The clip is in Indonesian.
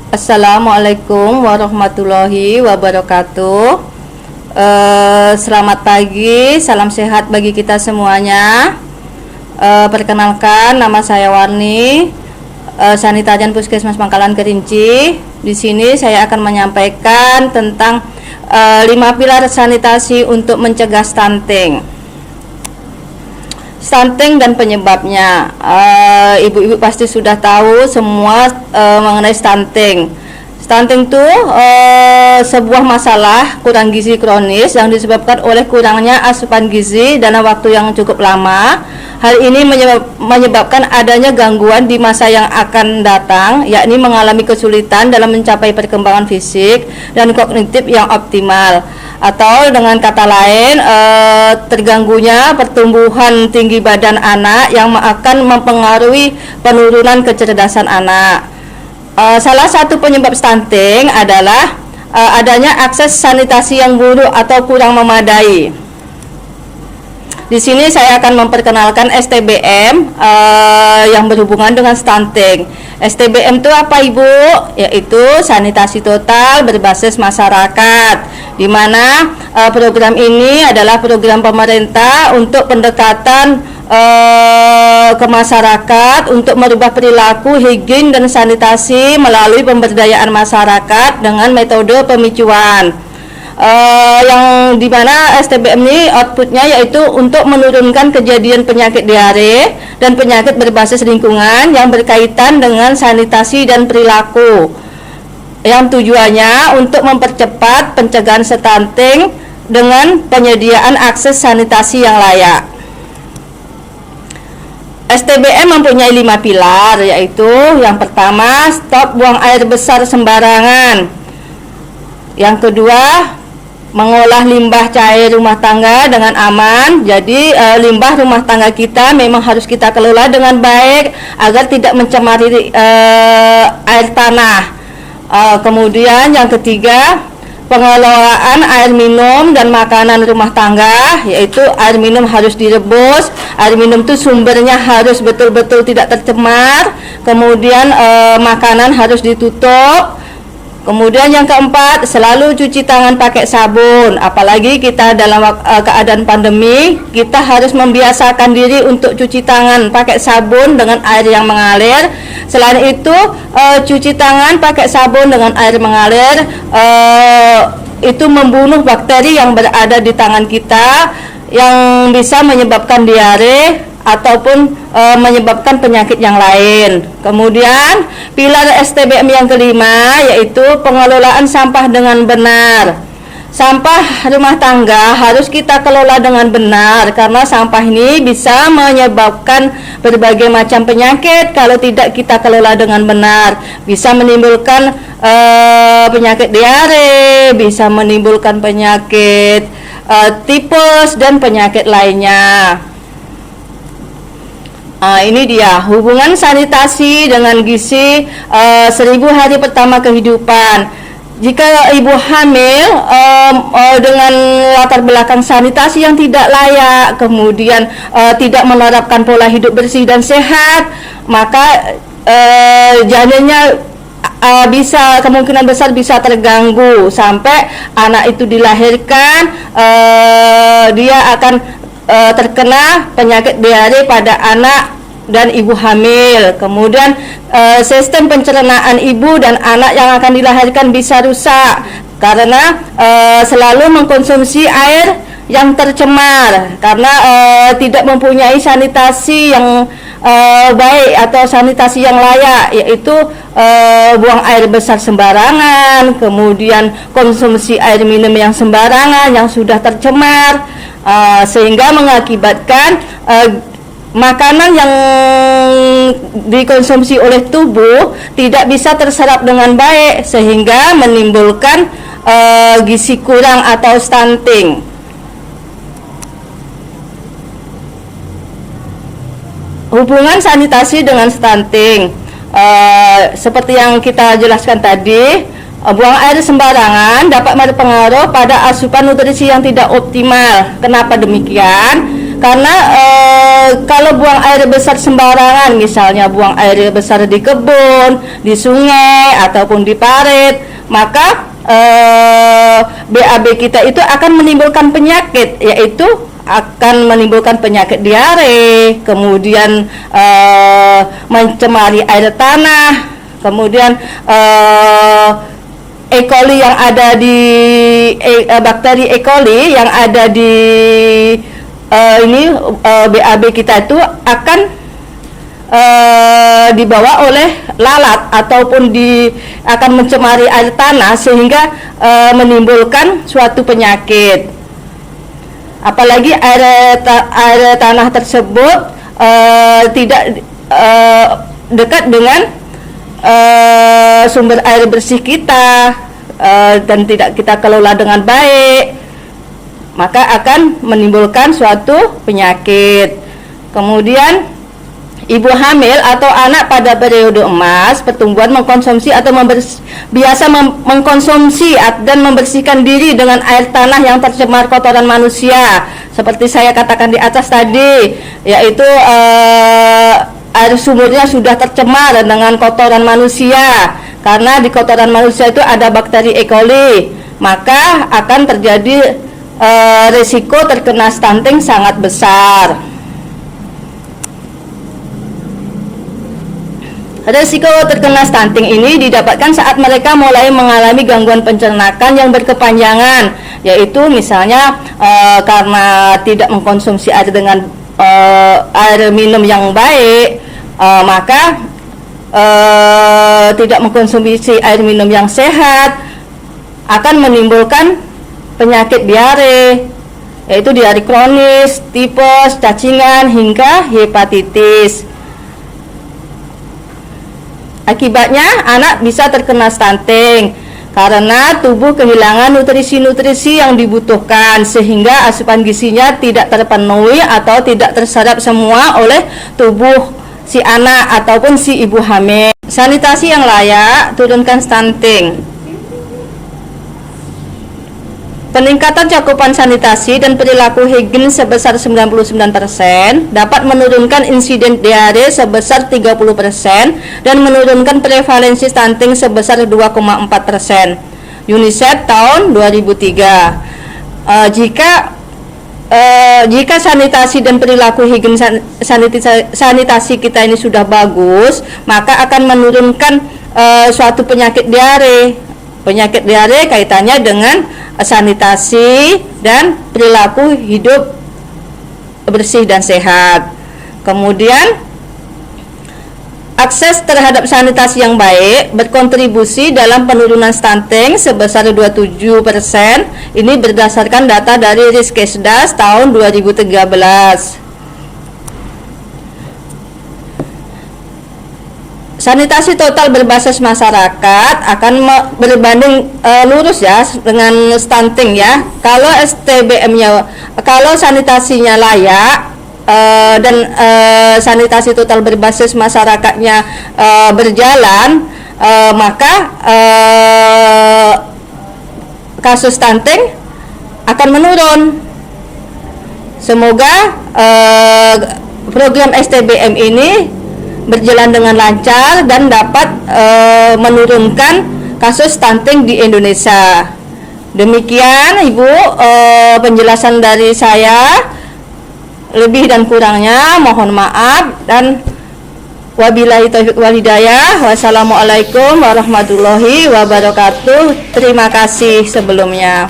Assalamualaikum warahmatullahi wabarakatuh. Selamat pagi, salam sehat bagi kita semuanya. Perkenalkan, nama saya Warni, Sanitarian Puskesmas Pangkalan Kerinci. Di sini saya akan menyampaikan tentang 5 pilar sanitasi untuk mencegah stunting. Stunting dan penyebabnya, ibu-ibu pasti sudah tahu semua mengenai stunting. Stunting itu sebuah masalah kurang gizi kronis yang disebabkan oleh kurangnya asupan gizi dalam waktu yang cukup lama. Hal ini menyebabkan adanya gangguan di masa yang akan datang, yakni mengalami kesulitan dalam mencapai perkembangan fisik dan kognitif yang optimal. Atau dengan kata lain, terganggunya pertumbuhan tinggi badan anak yang akan mempengaruhi penurunan kecerdasan anak. Salah satu penyebab stunting adalah adanya akses sanitasi yang buruk atau kurang memadai. Di sini saya akan memperkenalkan STBM yang berhubungan dengan stunting. STBM itu apa, Ibu? Yaitu sanitasi total berbasis masyarakat, di mana program ini adalah program pemerintah untuk pendekatan ke masyarakat untuk merubah perilaku higien dan sanitasi melalui pemberdayaan masyarakat dengan metode pemicuan. Yang dimana STBM ini outputnya yaitu untuk menurunkan kejadian penyakit diare dan penyakit berbasis lingkungan yang berkaitan dengan sanitasi dan perilaku, yang tujuannya untuk mempercepat pencegahan stunting dengan penyediaan akses sanitasi yang layak. STBM mempunyai 5 pilar, yaitu yang pertama, stop buang air besar sembarangan. Yang kedua, mengolah limbah cair rumah tangga dengan aman. Jadi limbah rumah tangga kita memang harus kita kelola dengan baik agar tidak mencemari air tanah. Kemudian yang ketiga, pengelolaan air minum dan makanan rumah tangga, yaitu air minum harus direbus. Air minum itu sumbernya harus betul-betul tidak tercemar. Kemudian makanan harus ditutup. Kemudian yang keempat, selalu cuci tangan pakai sabun. Apalagi kita dalam keadaan pandemi, kita harus membiasakan diri untuk cuci tangan pakai sabun dengan air yang mengalir. Selain itu, cuci tangan pakai sabun dengan air mengalir itu membunuh bakteri yang berada di tangan kita yang bisa menyebabkan diare ataupun menyebabkan penyakit yang lain. Kemudian pilar STBM yang kelima yaitu pengelolaan sampah dengan benar. Sampah rumah tangga harus kita kelola dengan benar karena sampah ini bisa menyebabkan berbagai macam penyakit kalau tidak kita kelola dengan benar. Bisa menimbulkan penyakit diare, bisa menimbulkan penyakit tipes dan penyakit lainnya. Ini dia hubungan sanitasi dengan gizi 1000 hari pertama kehidupan. Jika ibu hamil dengan latar belakang sanitasi yang tidak layak, kemudian tidak menerapkan pola hidup bersih dan sehat, maka janinnya bisa kemungkinan besar bisa terganggu sampai anak itu dilahirkan, dia akan terkena penyakit diare pada anak dan ibu hamil. Kemudian sistem pencernaan ibu dan anak yang akan dilahirkan bisa rusak karena selalu mengkonsumsi air yang tercemar karena tidak mempunyai sanitasi yang baik atau sanitasi yang layak, yaitu buang air besar sembarangan, kemudian konsumsi air minum yang sembarangan yang sudah tercemar, sehingga mengakibatkan makanan yang dikonsumsi oleh tubuh tidak bisa terserap dengan baik sehingga menimbulkan gizi kurang atau stunting. Hubungan sanitasi dengan stunting, seperti yang kita jelaskan tadi, buang air sembarangan dapat berpengaruh pada asupan nutrisi yang tidak optimal. Kenapa demikian? Karena kalau buang air besar sembarangan, misalnya buang air besar di kebun, di sungai ataupun di parit, maka BAB kita itu akan menimbulkan penyakit, yaitu akan menimbulkan penyakit diare, kemudian mencemari air tanah, kemudian E. coli yang ada di bakteri E. coli yang ada di BAB kita itu akan dibawa oleh lalat ataupun akan mencemari air tanah sehingga menimbulkan suatu penyakit. Apalagi air tanah tersebut tidak dekat dengan sumber air bersih kita dan tidak kita kelola dengan baik, maka akan menimbulkan suatu penyakit. Kemudian ibu hamil atau anak pada periode emas pertumbuhan mengkonsumsi atau biasa mengkonsumsi dan membersihkan diri dengan air tanah yang tercemar kotoran manusia, seperti saya katakan di atas tadi, yaitu air sumurnya sudah tercemar dengan kotoran manusia, karena di kotoran manusia itu ada bakteri E. coli, maka akan terjadi risiko terkena stunting sangat besar. Risiko terkena stunting ini didapatkan saat mereka mulai mengalami gangguan pencernaan yang berkepanjangan, yaitu misalnya karena tidak mengkonsumsi air dengan air minum yang baik, maka tidak mengkonsumsi air minum yang sehat akan menimbulkan penyakit diare, yaitu diare kronis, tipes, cacingan, hingga hepatitis. Akibatnya anak bisa terkena stunting karena tubuh kehilangan nutrisi-nutrisi yang dibutuhkan, sehingga asupan gizinya tidak terpenuhi atau tidak terserap semua oleh tubuh si anak ataupun si ibu hamil. Sanitasi yang layak turunkan stunting. Peningkatan cakupan sanitasi dan perilaku higien sebesar 99% dapat menurunkan insiden diare sebesar 30% dan menurunkan prevalensi stunting sebesar 2,4%. UNICEF tahun 2003. Jika sanitasi dan perilaku higien sanitasi kita ini sudah bagus, maka akan menurunkan suatu penyakit diare. Penyakit diare kaitannya dengan sanitasi dan perilaku hidup bersih dan sehat. Kemudian akses terhadap sanitasi yang baik berkontribusi dalam penurunan stunting sebesar 27%. Ini berdasarkan data dari Riskesdas tahun 2013. Sanitasi total berbasis masyarakat akan berbanding lurus ya dengan stunting ya. Kalau STBM-nya, kalau sanitasinya layak dan sanitasi total berbasis masyarakatnya berjalan, maka kasus stunting akan menurun. Semoga program STBM ini berjalan dengan lancar dan dapat menurunkan kasus stunting di Indonesia. Demikian Ibu penjelasan dari saya. Lebih dan kurangnya mohon maaf, dan wabillahi taufiq wal hidayah. Wassalamualaikum warahmatullahi wabarakatuh. Terima kasih sebelumnya.